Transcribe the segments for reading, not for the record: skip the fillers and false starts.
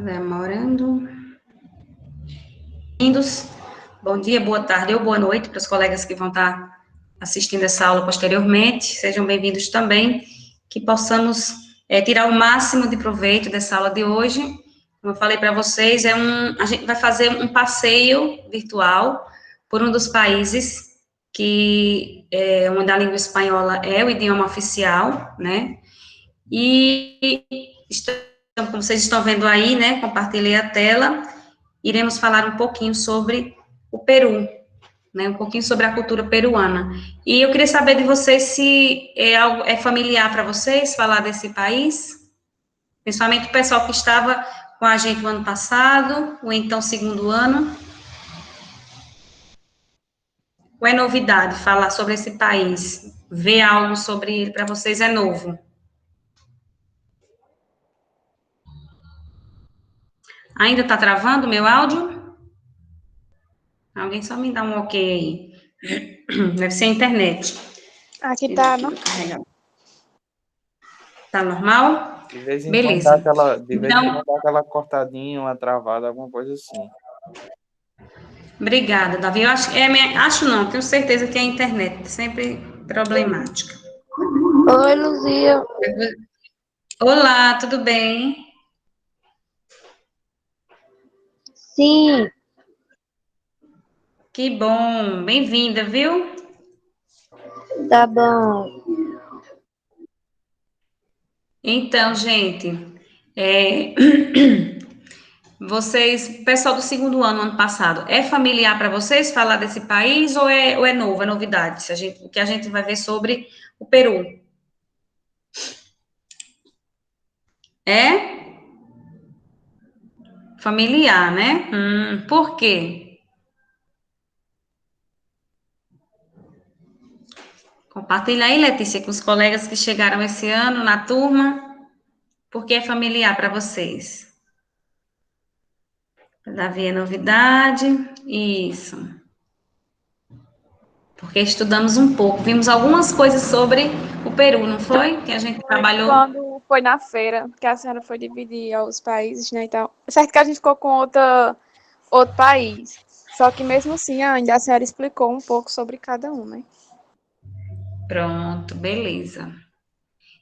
Demorando. Bom dia, boa tarde ou boa noite para os colegas que vão estar assistindo essa aula posteriormente. Sejam bem-vindos também, que possamos tirar o máximo de proveito dessa aula de hoje. Como eu falei para vocês, a gente vai fazer um passeio virtual por um dos países onde a língua espanhola é o idioma oficial, né? E, como vocês estão vendo aí, né, compartilhei a tela, iremos falar um pouquinho sobre o Peru, né, um pouquinho sobre a cultura peruana. E eu queria saber de vocês se é familiar para vocês falar desse país, principalmente o pessoal que estava com a gente no ano passado, ou então segundo ano. Ou é novidade falar sobre esse país? Ver algo sobre ele para vocês é novo? Ainda está travando o meu áudio? Alguém só me dá um ok aí. Deve ser a internet. Aqui tá, não? Tá normal? De vez em quando Beleza. dá aquela cortadinha, uma travada, alguma coisa assim. Obrigada, Davi. Eu acho não, tenho certeza que é a internet, sempre problemática. Oi, Luzia. Olá, tudo bem? Sim. Que bom, bem-vinda, viu? Tá bom. Então, gente, pessoal do segundo ano passado, é familiar para vocês falar desse país ou é novo, é novidade? O que a gente vai ver sobre o Peru. É? Familiar, né? Por quê? Compartilha aí, Letícia, com os colegas que chegaram esse ano na turma. Por que é familiar para vocês? Davi é novidade. Isso. Porque estudamos um pouco. Vimos algumas coisas sobre o Peru, não foi? Que a gente trabalhou. Quando foi na feira, que a senhora foi dividir os países, né, e tal. Certo que a gente ficou com outro país. Só que mesmo assim, ainda a senhora explicou um pouco sobre cada um, né? Pronto, beleza.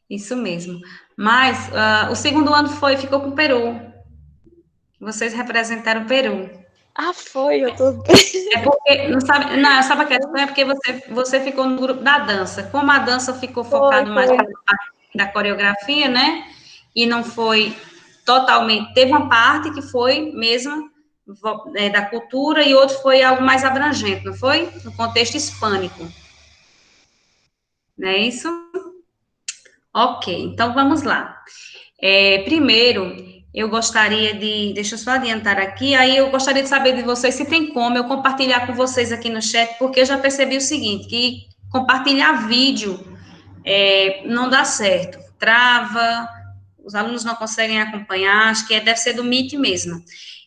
Isso mesmo. Mas o segundo ano ficou com o Peru. Vocês representaram o Peru. Ah, foi, eu tô... É porque, sabe a questão? É porque você ficou no grupo da dança. Como a dança ficou focado mais na parte da coreografia, né? E não foi totalmente. Teve uma parte que foi mesmo da cultura e outro foi algo mais abrangente, não foi? No contexto hispânico. Não é isso? Ok, então vamos lá. Primeiro, eu gostaria deixa eu só adiantar aqui, aí eu gostaria de saber de vocês se tem como eu compartilhar com vocês aqui no chat, porque eu já percebi o seguinte, que compartilhar vídeo não dá certo, trava, os alunos não conseguem acompanhar, acho que deve ser do Meet mesmo.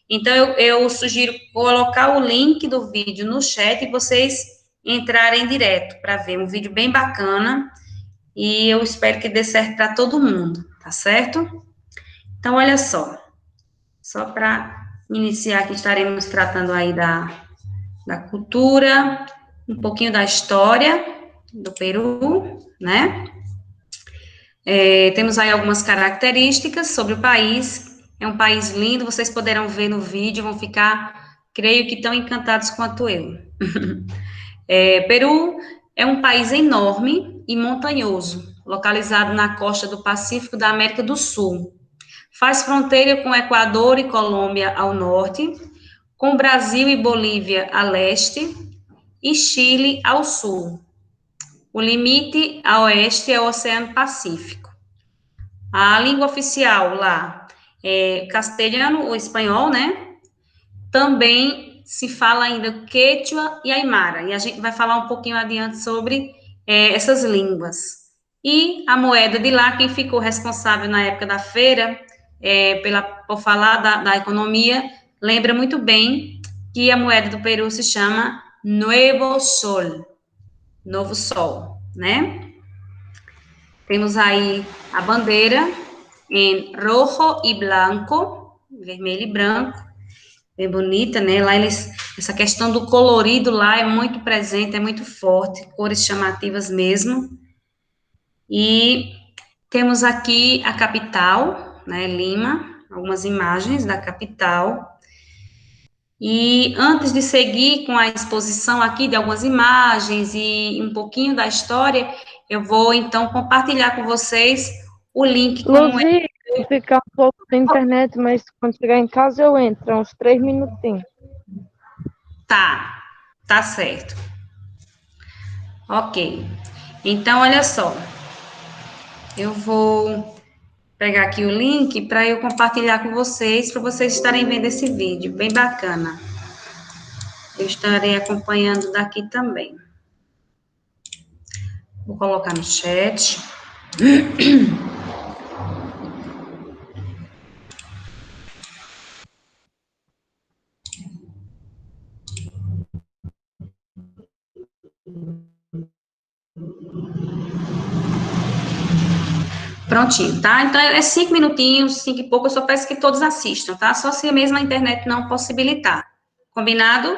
Então, eu sugiro colocar o link do vídeo no chat e vocês entrarem direto para ver um vídeo bem bacana, e eu espero que dê certo para todo mundo, tá certo? Então, olha só para iniciar aqui, estaremos tratando aí da cultura, um pouquinho da história do Peru, né? Temos aí algumas características sobre o país. É um país lindo, vocês poderão ver no vídeo, vão ficar, creio que tão encantados quanto eu. Peru é um país enorme e montanhoso, localizado na costa do Pacífico da América do Sul. Faz fronteira com Equador e Colômbia ao norte, com Brasil e Bolívia a leste e Chile ao sul. O limite a oeste é o Oceano Pacífico. A língua oficial lá é castelhano ou espanhol, né? Também se fala ainda quechua e aimara, e a gente vai falar um pouquinho adiante sobre essas línguas. E a moeda de lá, quem ficou responsável na época da feira, por falar da economia, lembra muito bem que a moeda do Peru se chama Nuevo Sol, Novo Sol, né? Temos aí a bandeira em rojo e blanco, vermelho e branco, bem bonita, né? Lá essa questão do colorido lá é muito presente, é muito forte, cores chamativas mesmo. E temos aqui a capital, né, Lima, algumas imagens da capital. E antes de seguir com a exposição aqui de algumas imagens e um pouquinho da história, eu vou então compartilhar com vocês o link com Luzia, vou ficar um pouco na internet, mas quando chegar em casa eu entro, uns 3 minutinhos. Tá certo. Ok. Então, olha só. Eu vou pegar aqui o link para eu compartilhar com vocês, para vocês estarem vendo esse vídeo, bem bacana. Eu estarei acompanhando daqui também. Vou colocar no chat. Prontinho, tá? Então, é 5 minutinhos, 5 e pouco, eu só peço que todos assistam, tá? Só se mesmo a internet não possibilitar. Combinado?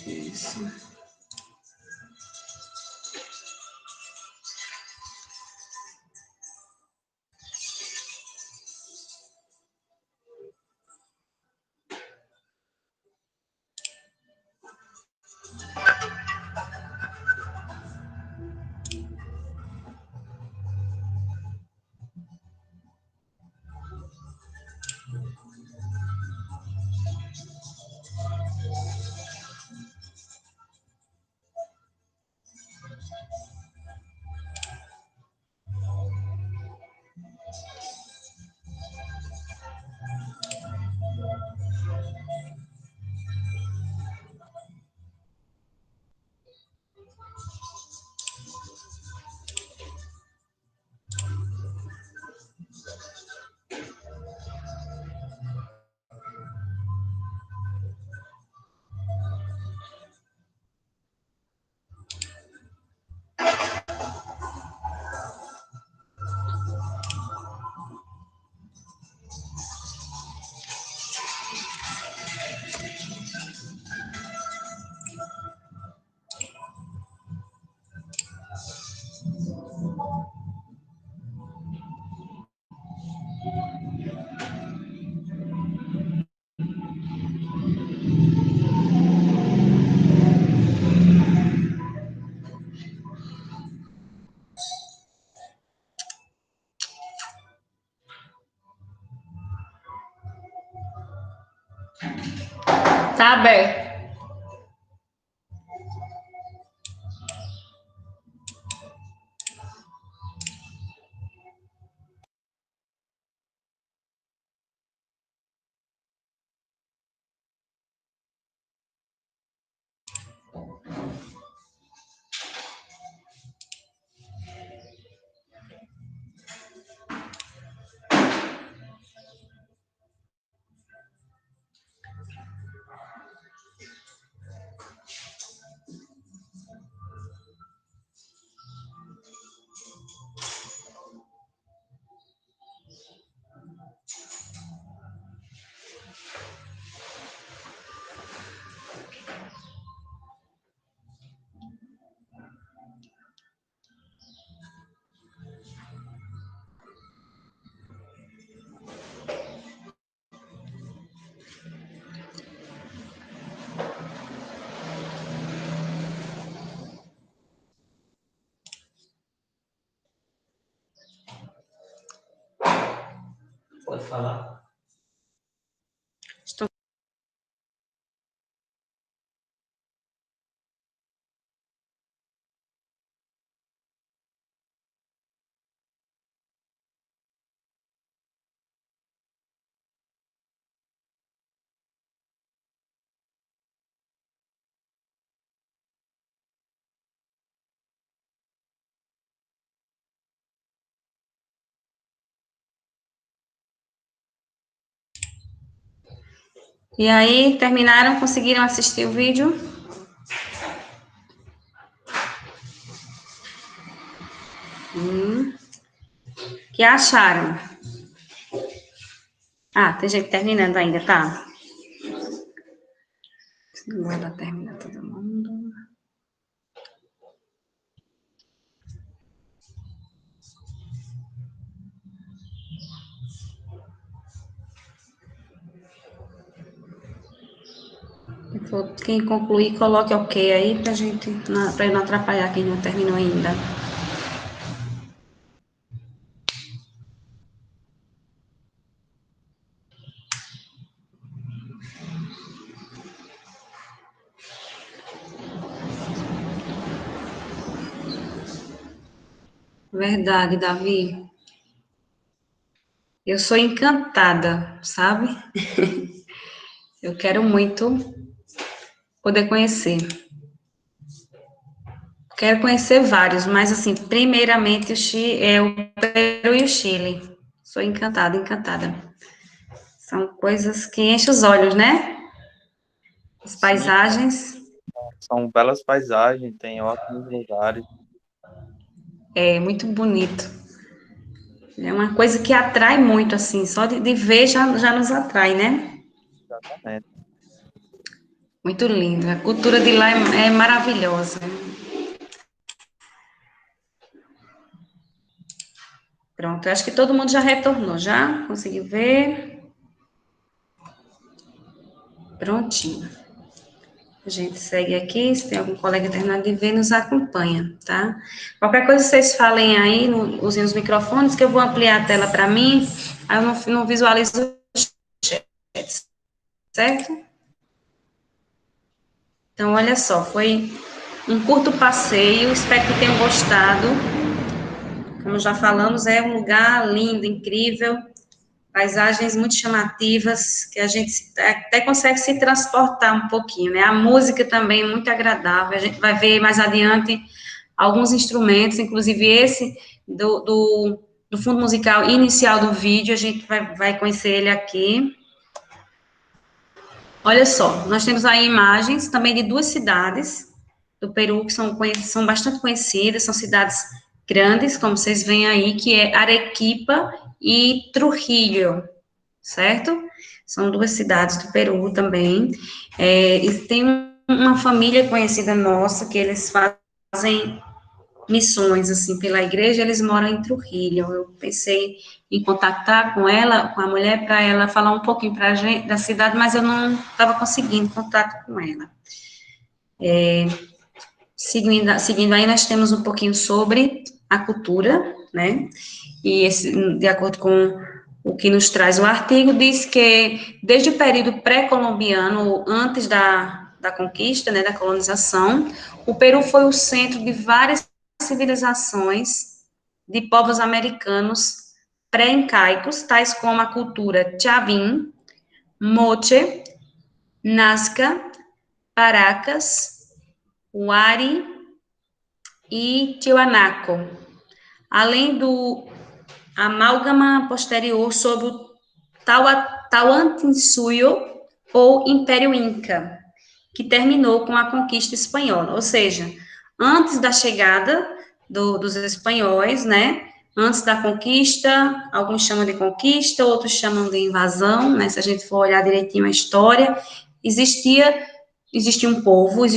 Isso. tá aberto. Pode falar. Estou... E aí, terminaram? Conseguiram assistir o vídeo? O que acharam? Ah, tem gente terminando ainda, tá? Agora termina todo mundo. Quem concluir, coloque ok aí pra gente, pra não atrapalhar quem não terminou ainda. Verdade, Davi. Eu sou encantada, sabe? Eu quero muito poder conhecer. Quero conhecer vários, mas assim, primeiramente o Peru e o Chile. Sou encantada, encantada. São coisas que enchem os olhos, né? As Sim, paisagens, são belas paisagens, tem ótimos lugares. é muito bonito. É uma coisa que atrai muito, assim, só de ver já nos atrai, né? Exatamente. Muito lindo. A cultura de lá é maravilhosa. Pronto, eu acho que todo mundo já retornou, já? Conseguiu ver? Prontinho. A gente segue aqui, se tem algum colega terminado de ver, nos acompanha, tá? Qualquer coisa vocês falem aí, usem os microfones, que eu vou ampliar a tela para mim, aí eu não visualizo o chat, certo? Então, olha só, foi um curto passeio, espero que tenham gostado. Como já falamos, é um lugar lindo, incrível, paisagens muito chamativas, que a gente até consegue se transportar um pouquinho, né? A música também é muito agradável, a gente vai ver mais adiante alguns instrumentos, inclusive esse do fundo musical inicial do vídeo, a gente vai conhecer ele aqui. Olha só, nós temos aí imagens também de duas cidades do Peru que são bastante conhecidas, são cidades grandes, como vocês veem aí, que é Arequipa e Trujillo, certo? São duas cidades do Peru também. E tem uma família conhecida nossa que eles fazem missões, assim, pela igreja, eles moram em Trujillo. Eu pensei em contactar com ela, com a mulher, para ela falar um pouquinho para a gente da cidade, mas eu não estava conseguindo contato com ela. Seguindo aí, nós temos um pouquinho sobre a cultura, né? E de acordo com o que nos traz o artigo, diz que desde o período pré-colombiano, antes da conquista, né, da colonização, o Peru foi o centro de várias civilizações de povos americanos pré-incaicos, tais como a cultura Chavin, Moche, Nazca, Paracas, Wari e Tiwanaku, além do amálgama posterior sobre o Tahuantinsuyo, ou Império Inca, que terminou com a conquista espanhola, ou seja, antes da chegada dos espanhóis, né, antes da conquista, alguns chamam de conquista, outros chamam de invasão, né, se a gente for olhar direitinho a história, existiam povos,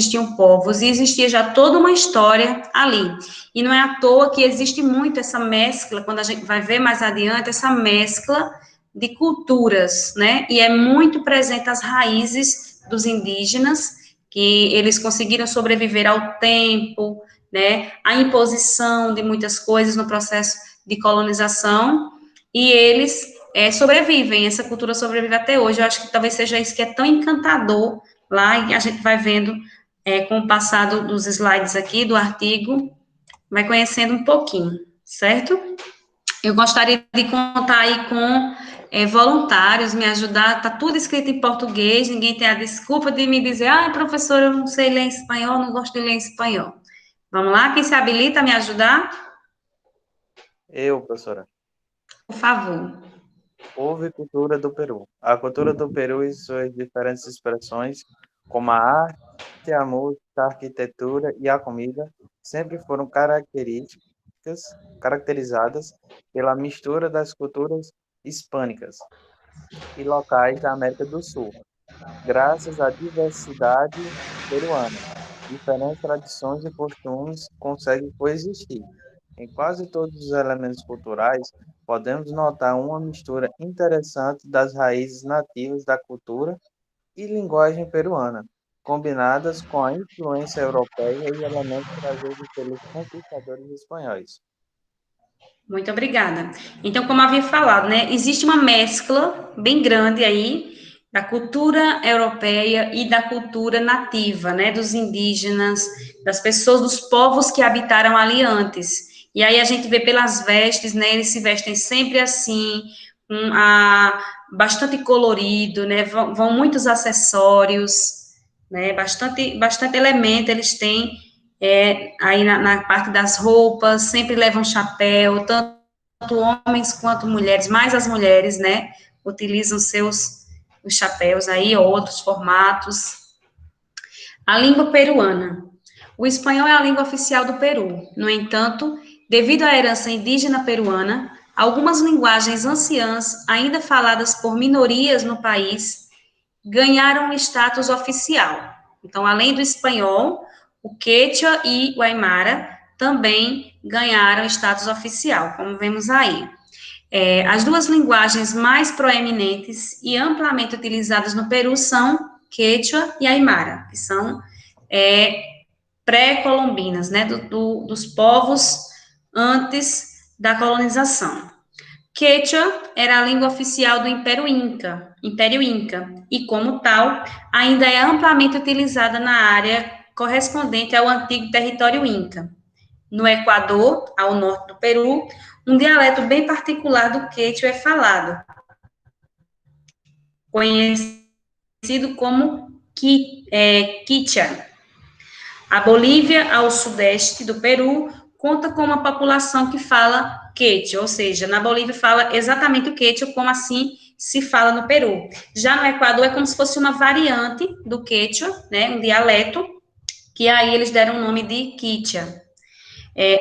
e existia já toda uma história ali. E não é à toa que existe muito essa mescla, quando a gente vai ver mais adiante, essa mescla de culturas, né? E é muito presente as raízes dos indígenas, que eles conseguiram sobreviver ao tempo, né? A imposição de muitas coisas no processo de colonização, e eles sobrevivem, essa cultura sobrevive até hoje. Eu acho que talvez seja isso que é tão encantador lá, e a gente vai vendo, com o passado dos slides aqui, do artigo, vai conhecendo um pouquinho, certo? Eu gostaria de contar aí com voluntários, me ajudar, tá tudo escrito em português, ninguém tem a desculpa de me dizer, professora, eu não sei ler em espanhol, não gosto de ler em espanhol. Vamos lá, quem se habilita a me ajudar? Eu, professora. Por favor. Povo e cultura do Peru. A cultura do Peru e suas diferentes expressões, como a arte, a música, a arquitetura e a comida, sempre foram caracterizadas pela mistura das culturas hispânicas e locais da América do Sul, graças à diversidade peruana. Diferentes tradições e costumes conseguem coexistir. Em quase todos os elementos culturais, podemos notar uma mistura interessante das raízes nativas da cultura e linguagem peruana, combinadas com a influência europeia e elementos trazidos pelos conquistadores espanhóis. Muito obrigada. Então, como havia falado, né, existe uma mescla bem grande aí da cultura europeia e da cultura nativa, né, dos indígenas, das pessoas, dos povos que habitaram ali antes. E aí a gente vê pelas vestes, né, eles se vestem sempre assim, bastante colorido, né, vão muitos acessórios, né, bastante elemento eles têm aí na parte das roupas, sempre levam chapéu, tanto homens quanto mulheres, mais as mulheres, né, utilizam os chapéus aí, ou outros formatos. A língua peruana. O espanhol é a língua oficial do Peru. No entanto, devido à herança indígena peruana, algumas linguagens anciãs, ainda faladas por minorias no país, ganharam status oficial. Então, além do espanhol, o quechua e o aimara também ganharam status oficial, como vemos aí. As duas linguagens mais proeminentes e amplamente utilizadas no Peru são quechua e aimara, que são pré-colombinas, né, dos povos antes da colonização. Quechua era a língua oficial do Império Inca, e como tal, ainda é amplamente utilizada na área correspondente ao antigo território Inca. No Equador, ao norte do Peru, um dialeto bem particular do quechua é falado, conhecido como quichua. A Bolívia, ao sudeste do Peru, conta com uma população que fala quechua, ou seja, na Bolívia fala exatamente o quechua, como assim se fala no Peru. Já no Equador é como se fosse uma variante do quechua, né, um dialeto, que aí eles deram o nome de quichua.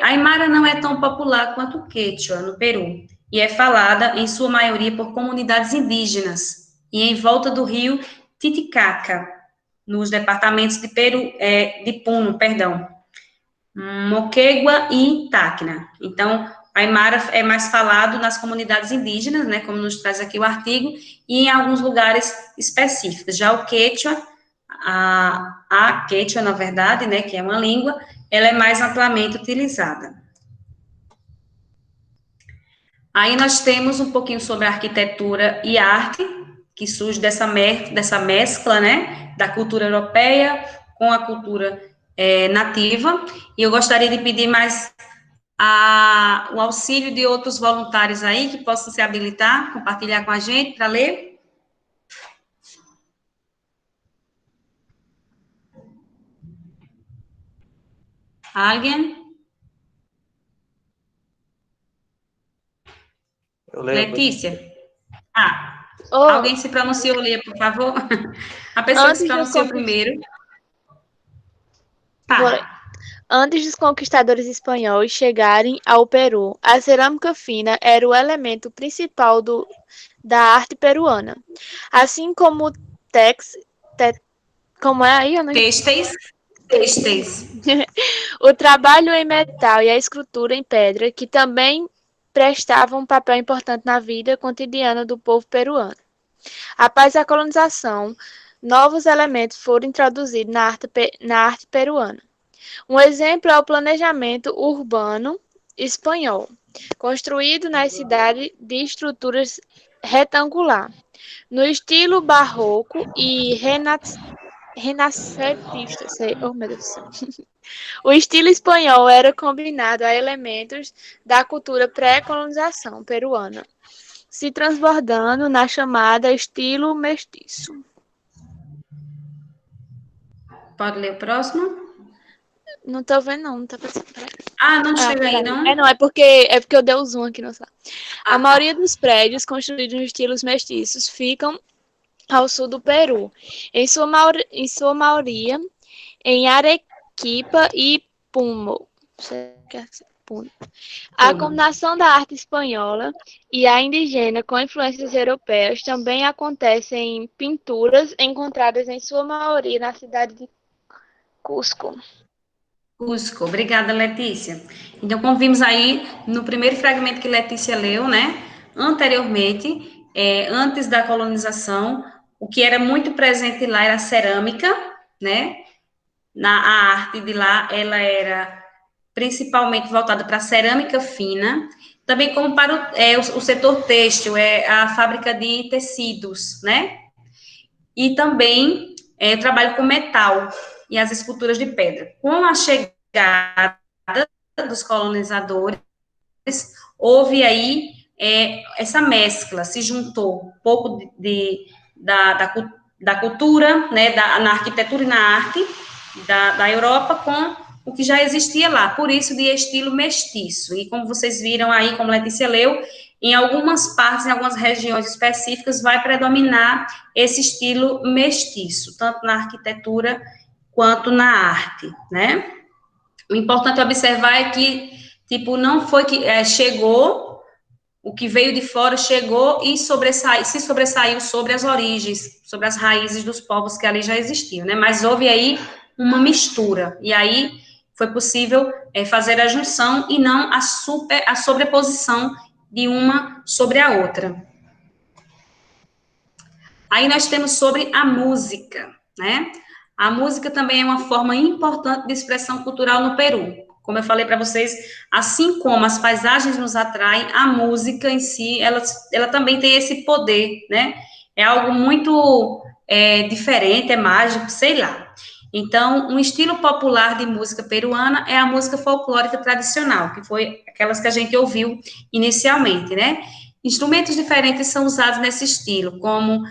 A aimara não é tão popular quanto o quechua no Peru, e é falada, em sua maioria, por comunidades indígenas, e em volta do rio Titicaca, nos departamentos de Puno, Moquegua e Tacna. Então, a aimara é mais falado nas comunidades indígenas, né, como nos traz aqui o artigo, e em alguns lugares específicos. Já o quechua, a quechua, na verdade, né, que é uma língua, ela é mais amplamente utilizada. Aí nós temos um pouquinho sobre arquitetura e arte, que surge dessa mescla, né, da cultura europeia com a cultura nativa. E eu gostaria de pedir mais o auxílio de outros voluntários aí que possam se habilitar, compartilhar com a gente para ler. Alguém? Eu leio. Letícia? Oh, Alguém se pronunciou, Lia, por favor? A pessoa que se pronunciou primeiro. Tá. Antes dos conquistadores espanhóis chegarem ao Peru, a cerâmica fina era o elemento principal da arte peruana. Assim como como é aí? Eu não... Têxteis. O trabalho em metal e a escultura em pedra, que também prestavam um papel importante na vida cotidiana do povo peruano. Após a colonização, novos elementos foram introduzidos na arte peruana. Um exemplo é o planejamento urbano espanhol, construído nas cidades de estruturas retangular, no estilo barroco e renascentista. Oh, meu Deus do céu. O estilo espanhol era combinado a elementos da cultura pré-colonização peruana, se transbordando na chamada estilo mestiço. Pode ler o próximo? Não tô vendo, não tá aparecendo. Não chega aí, não? Não, é porque eu dei o zoom aqui no celular. A maioria dos prédios construídos em estilos mestiços ficam ao sul do Peru, em sua maioria em Arequipa e Puno. A combinação da arte espanhola e a indígena com influências europeias também acontece em pinturas encontradas em sua maioria na cidade de Cusco. Cusco, obrigada, Letícia. Então, como vimos aí no primeiro fragmento que Letícia leu, né, anteriormente, antes da colonização, o que era muito presente lá era a cerâmica, né, a arte de lá, ela era principalmente voltada para a cerâmica fina, também como para o setor têxtil, a fábrica de tecidos, né, e também o trabalho com metal e as esculturas de pedra. Com a chegada dos colonizadores, houve aí essa mescla, se juntou um pouco da cultura, né, na arquitetura e na arte da Europa com o que já existia lá, por isso de estilo mestiço. E como vocês viram aí, como Letícia leu, em algumas partes, em algumas regiões específicas, vai predominar esse estilo mestiço, tanto na arquitetura quanto na arte, né? O importante observar é que, tipo, não foi que chegou, o que veio de fora chegou e se sobressaiu sobre as origens, sobre as raízes dos povos que ali já existiam, né? Mas houve aí uma mistura, e aí foi possível fazer a junção e não a sobreposição de uma sobre a outra. Aí nós temos sobre a música, né? A música também é uma forma importante de expressão cultural no Peru. Como eu falei para vocês, assim como as paisagens nos atraem, a música em si, ela também tem esse poder, né? É algo muito diferente, é mágico, sei lá. Então, um estilo popular de música peruana é a música folclórica tradicional, que foi aquelas que a gente ouviu inicialmente, né? Instrumentos diferentes são usados nesse estilo, como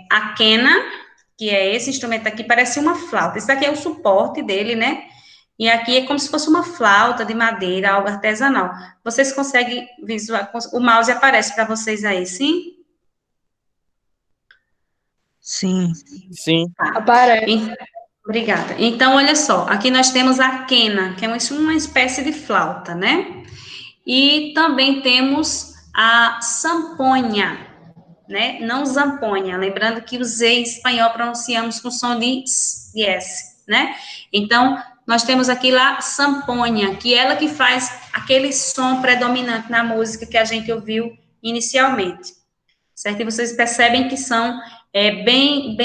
a quena, que é esse instrumento aqui, parece uma flauta. Esse daqui é o suporte dele, né? E aqui é como se fosse uma flauta de madeira, algo artesanal. Vocês conseguem visualizar? O mouse aparece para vocês aí, sim? Sim. Sim. Aparece. Obrigada. Então, olha só, aqui nós temos a quena, que é uma espécie de flauta, né? E também temos a samponha, né? Não zamponha, lembrando que o Z em espanhol pronunciamos com som de S, né? Então, nós temos aqui lá samponha, que é ela que faz aquele som predominante na música que a gente ouviu inicialmente, certo? E vocês percebem que são bem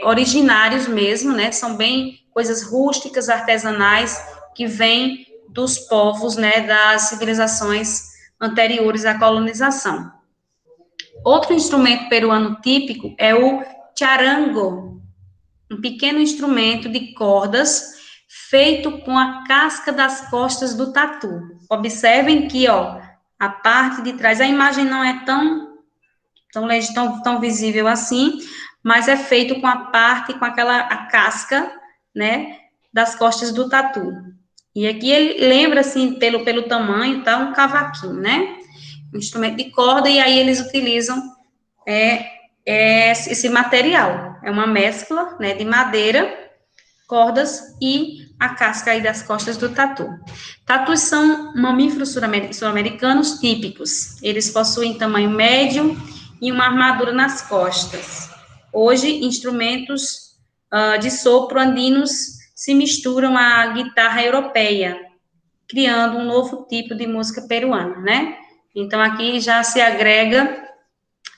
originários mesmo, né? São bem coisas rústicas, artesanais, que vêm dos povos, né? Das civilizações anteriores à colonização. Outro instrumento peruano típico é o charango, um pequeno instrumento de cordas feito com a casca das costas do tatu. Observem que, ó, a parte de trás, a imagem não é tão visível assim, mas é feito com com a casca, né, das costas do tatu. E aqui ele lembra, assim, pelo tamanho, tá, um cavaquinho, né? Um instrumento de corda, e aí eles utilizam esse material. É uma mescla, né, de madeira, cordas e a casca aí das costas do tatu. Tatus são mamíferos sul-americanos típicos. Eles possuem tamanho médio e uma armadura nas costas. Hoje, instrumentos de sopro andinos se misturam à guitarra europeia, criando um novo tipo de música peruana, né? Então, aqui já se agrega,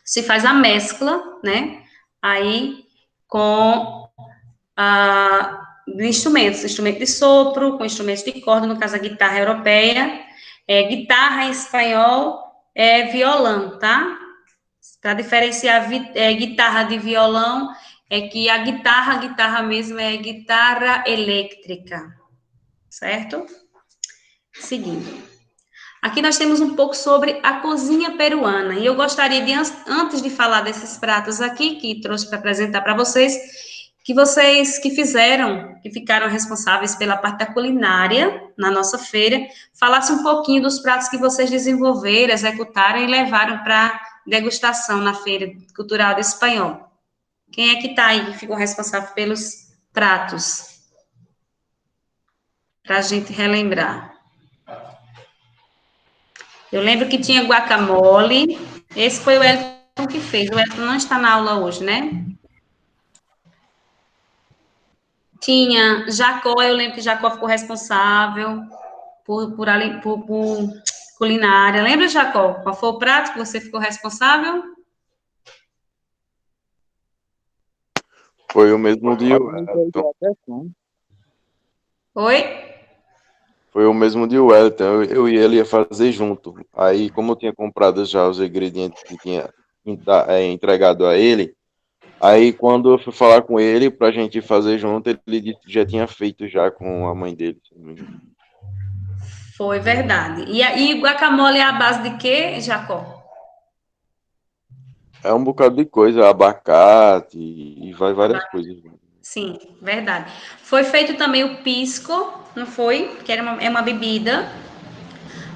se faz a mescla, né? Aí, com instrumento de sopro, com instrumentos de corda, no caso a guitarra europeia, guitarra em espanhol é violão, tá? Para diferenciar guitarra de violão, é que a guitarra mesmo é guitarra elétrica, certo? Seguindo. Aqui nós temos um pouco sobre a cozinha peruana, e eu gostaria de, antes de falar desses pratos aqui, que trouxe para apresentar para vocês, que vocês que ficaram responsáveis pela parte da culinária na nossa feira, falassem um pouquinho dos pratos que vocês desenvolveram, executaram e levaram para degustação na Feira Cultural do Espanhol. Quem é que está aí, que ficou responsável pelos pratos? Para a gente relembrar. Eu lembro que tinha guacamole, esse foi o Elton que fez, o Elton não está na aula hoje, né? Tinha Jacó, eu lembro que Jacó ficou responsável por culinária. Lembra, Jacó? Qual foi o prato que você ficou responsável? Foi o mesmo de Wellington. Oi? Foi o mesmo de Wellington. Eu e ele ia fazer junto. Aí, como eu tinha comprado já os ingredientes que tinha entregado a ele, aí quando eu fui falar com ele pra gente fazer junto, ele disse que já tinha feito já com a mãe dele. Foi verdade. E guacamole é a base de quê, Jacó? É um bocado de coisa, abacate e vai várias coisas. Sim, verdade. Foi feito também o pisco, não foi? Que é uma bebida.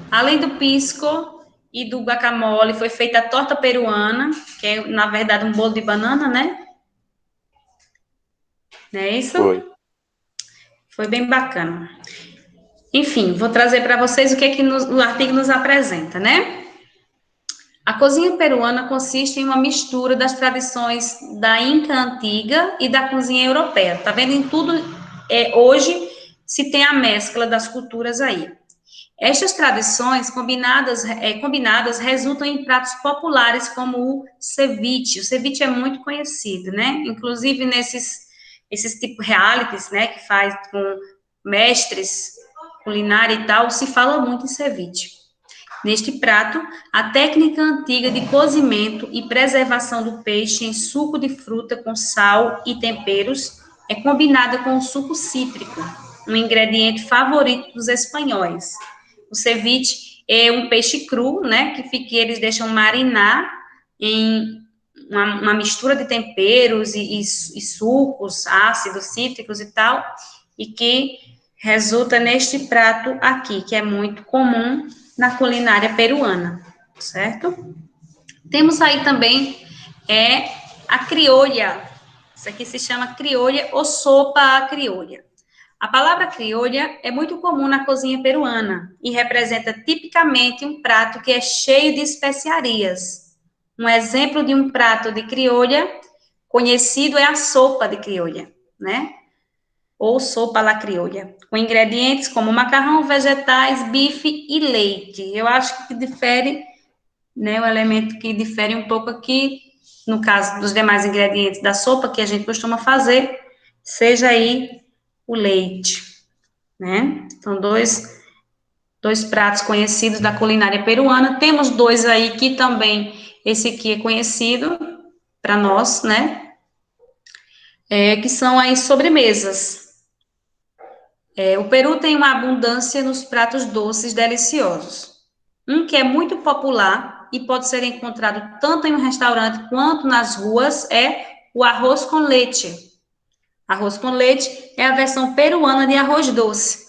Além do pisco e do guacamole, foi feita a torta peruana, que é, na verdade, um bolo de banana, né? Não é isso? Foi. Foi bem bacana. Enfim, vou trazer para vocês o que é que o artigo nos apresenta, né? A cozinha peruana consiste em uma mistura das tradições da Inca antiga e da cozinha europeia. Tá vendo? Em tudo, hoje se tem a mescla das culturas aí. Estas tradições combinadas resultam em pratos populares como o ceviche. O ceviche é muito conhecido, né? Inclusive esses tipo realities, né, que faz com mestres culinária e tal, se fala muito em ceviche. Neste prato, a técnica antiga de cozimento e preservação do peixe em suco de fruta com sal e temperos é combinada com o suco cítrico, um ingrediente favorito dos espanhóis. O ceviche é um peixe cru, né, que eles deixam marinar em uma mistura de temperos e sucos ácidos, cítricos e tal, e que resulta neste prato aqui, que é muito comum na culinária peruana, certo? Temos aí também a criolha. Isso aqui se chama criolha ou sopa à criolha. A palavra criolha é muito comum na cozinha peruana e representa tipicamente um prato que é cheio de especiarias. Um exemplo de um prato de criolha conhecido é a sopa de criolha, né? Ou sopa à la criolla, com ingredientes como macarrão, vegetais, bife e leite. Eu acho que difere, né, o elemento que difere um pouco aqui, no caso dos demais ingredientes da sopa que a gente costuma fazer, seja aí o leite, né? São dois dois pratos conhecidos da culinária peruana. Temos dois aí que também, esse aqui é conhecido para nós, né? Que são as sobremesas. O Peru tem uma abundância nos pratos doces deliciosos. Um que é muito popular e pode ser encontrado tanto em um restaurante quanto nas ruas é o arroz com leite. Arroz com leite é a versão peruana de arroz doce.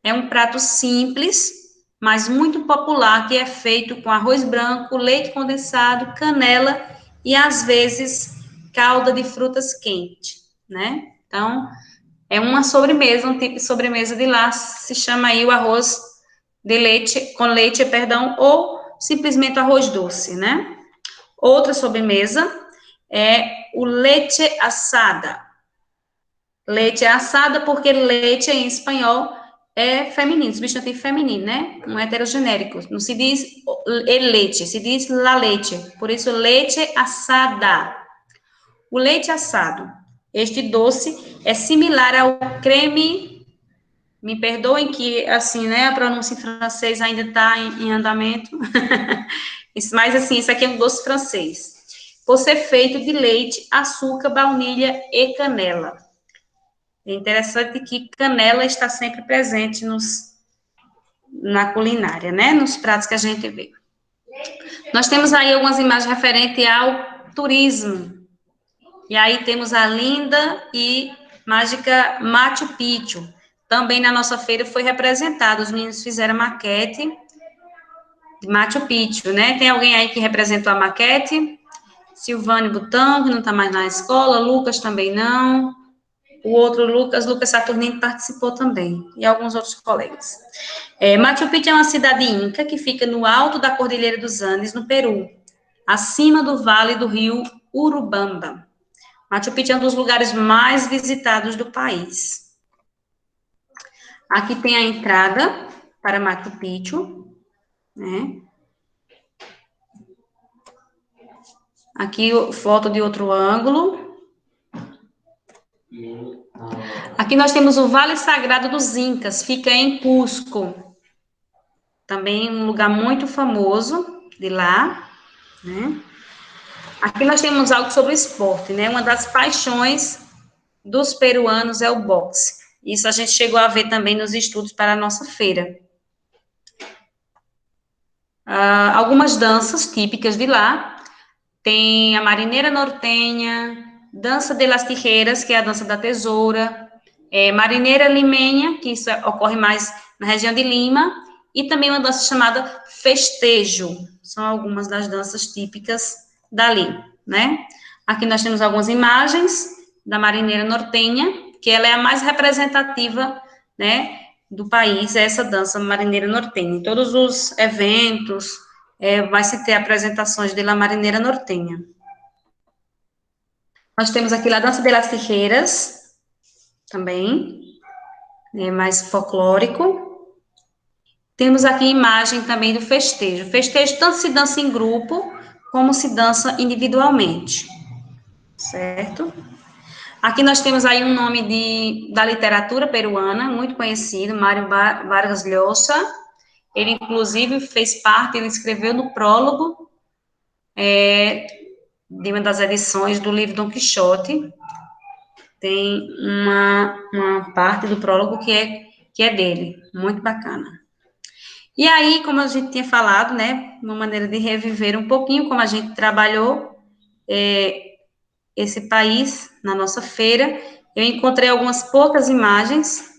É um prato simples, mas muito popular, que é feito com arroz branco, leite condensado, canela e, às vezes, calda de frutas quente, né? Então, é uma sobremesa, um tipo de sobremesa de lá, se chama aí o arroz de leite, com leite, perdão, ou simplesmente arroz doce, né? Outra sobremesa é o leite assada. Leite assada porque leite em espanhol é feminino, substantivo feminino, né? Um heterogenérico. Não se diz el leite, se diz la leite. Por isso, leite assada. O leite assado. Este doce é similar ao creme. Me perdoem que, assim, né, a pronúncia em francês ainda está em andamento. Mas, assim, isso aqui é um doce francês. Por ser feito de leite, açúcar, baunilha e canela. É interessante que canela está sempre presente na culinária, né? Nos pratos que a gente vê. Nós temos aí algumas imagens referentes ao turismo. E aí temos a linda e mágica Machu Picchu. Também na nossa feira foi representado. Os meninos fizeram maquete de Machu Picchu, né? Tem alguém aí que representou a maquete? Silvane Butão, que não está mais na escola. Lucas também não. O outro Lucas Saturnino participou também, e alguns outros colegas. Machu Picchu é uma cidade inca que fica no alto da Cordilheira dos Andes, no Peru, acima do vale do rio Urubamba. Machu Picchu é um dos lugares mais visitados do país. Aqui tem a entrada para Machu Picchu, né? Aqui foto de outro ângulo. Aqui nós temos o Vale Sagrado dos Incas, fica em Cusco. Também um lugar muito famoso de lá, né? Aqui nós temos algo sobre o esporte, né? Uma das paixões dos peruanos é o boxe. Isso a gente chegou a ver também nos estudos para a nossa feira. Algumas danças típicas de lá. Tem a marineira nortenha, dança de las tijeras, que é a dança da tesoura, marineira limenha, que isso ocorre mais na região de Lima, e também uma dança chamada festejo. São algumas das danças típicas dali, né? Aqui nós temos algumas imagens da marineira nortenha, que ela é a mais representativa, né, do país, é essa dança marineira nortenha. Em todos os eventos, vai se ter apresentações de La Marineira Nortenha. Nós temos aqui a dança de las tijeras, também, mais folclórico. Temos aqui imagem também do festejo. Festejo tanto se dança em grupo, como se dança individualmente, certo? Aqui nós temos aí um nome da literatura peruana, muito conhecido, Mário Vargas Llosa. Ele, inclusive, fez parte, ele escreveu no prólogo de uma das edições do livro Dom Quixote. Tem uma parte do prólogo que é dele, muito bacana. E aí, como a gente tinha falado, né, uma maneira de reviver um pouquinho como a gente trabalhou esse país na nossa feira, eu encontrei algumas poucas imagens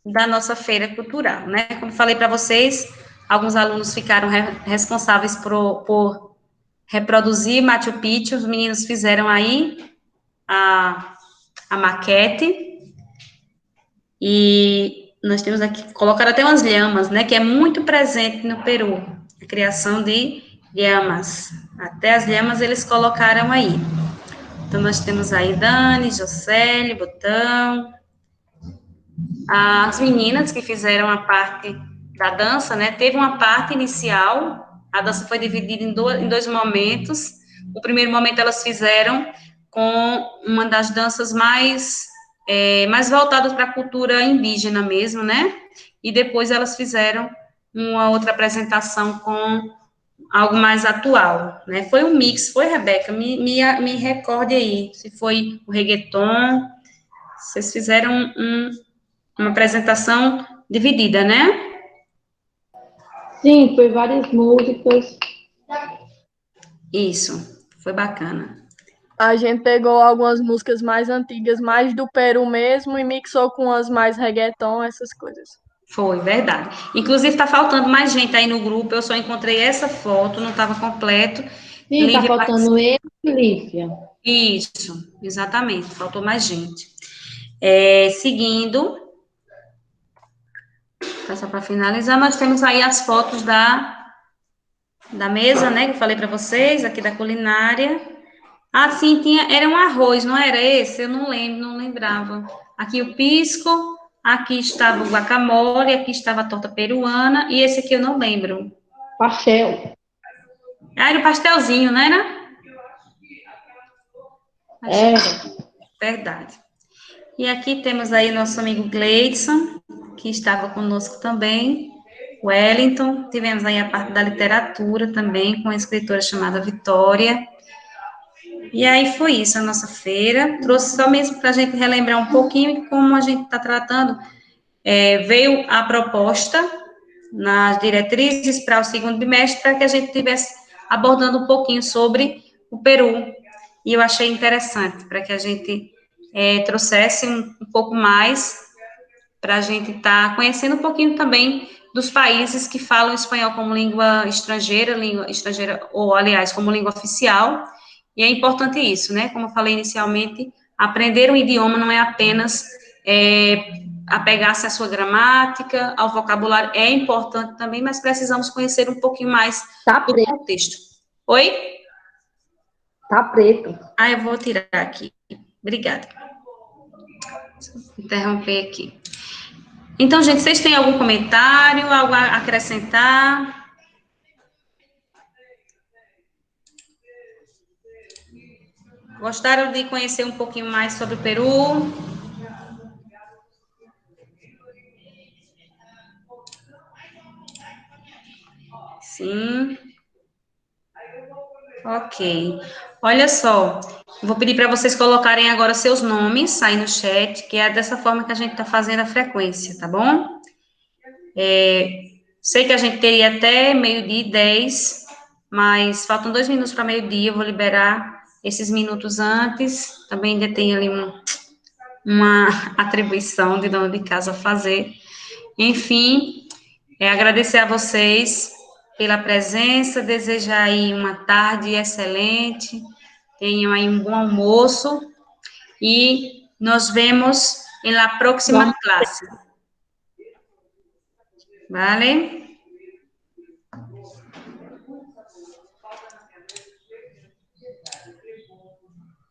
da nossa feira cultural, né? Como falei para vocês, alguns alunos ficaram responsáveis por reproduzir Machu Picchu, os meninos fizeram aí a maquete, e nós temos aqui, colocaram até umas lhamas, né, que é muito presente no Peru, a criação de lhamas, até as lhamas eles colocaram aí. Então, nós temos aí Dani, Jocely, Botão, as meninas que fizeram a parte da dança, né, teve uma parte inicial, a dança foi dividida em dois momentos. O primeiro momento elas fizeram com uma das danças mais voltadas para a cultura indígena mesmo, né, e depois elas fizeram uma outra apresentação com algo mais atual, né? Foi um mix, foi, Rebeca? Me recorde aí, se foi o reggaeton, vocês fizeram uma apresentação dividida, né? Sim, foi várias músicas. Isso, foi bacana. A gente pegou algumas músicas mais antigas, mais do Peru mesmo, e mixou com as mais reggaeton, essas coisas. Foi, verdade. Inclusive, tá faltando mais gente aí no grupo, eu só encontrei essa foto, não estava completo. Sim, tá Lívia faltando eu e Lícia. Isso, exatamente, faltou mais gente. Seguindo, só para finalizar, nós temos aí as fotos da mesa, né, que eu falei para vocês, aqui da culinária. Ah, sim, era um arroz, não era esse? Eu não lembro, não lembrava. Aqui o pisco, aqui estava o guacamole, aqui estava a torta peruana, e esse aqui eu não lembro. Pastel. Ah, era o pastelzinho, não era? É. Verdade. E aqui temos aí nosso amigo Gleidson, que estava conosco também, Wellington, tivemos aí a parte da literatura também, com a escritora chamada Vitória. E aí foi isso, a nossa feira. Trouxe só mesmo para a gente relembrar um pouquinho como a gente está tratando. Veio a proposta nas diretrizes para o segundo bimestre, para que a gente estivesse abordando um pouquinho sobre o Peru. E eu achei interessante, para que a gente trouxesse um pouco mais, para a gente estar conhecendo um pouquinho também dos países que falam espanhol como língua estrangeira, ou, aliás, como língua oficial. E é importante isso, né? Como eu falei inicialmente, aprender um idioma não é apenas apegar-se à sua gramática, ao vocabulário, é importante também, mas precisamos conhecer um pouquinho mais do contexto. Oi? Tá preto. Eu vou tirar aqui. Obrigada. Vou interromper aqui. Então, gente, vocês têm algum comentário, algo a acrescentar? Gostaram de conhecer um pouquinho mais sobre o Peru? Sim. Ok. Olha só, vou pedir para vocês colocarem agora seus nomes aí no chat, que é dessa forma que a gente está fazendo a frequência, tá bom? Sei que a gente teria até 12h10, mas faltam 2 minutos para meio-dia, eu vou liberar esses minutos antes. Também ainda tem ali uma atribuição de dono de casa a fazer. Enfim, agradecer a vocês pela presença, desejar aí uma tarde excelente, tenham aí um bom almoço e nos vemos em la próxima classe. Vale?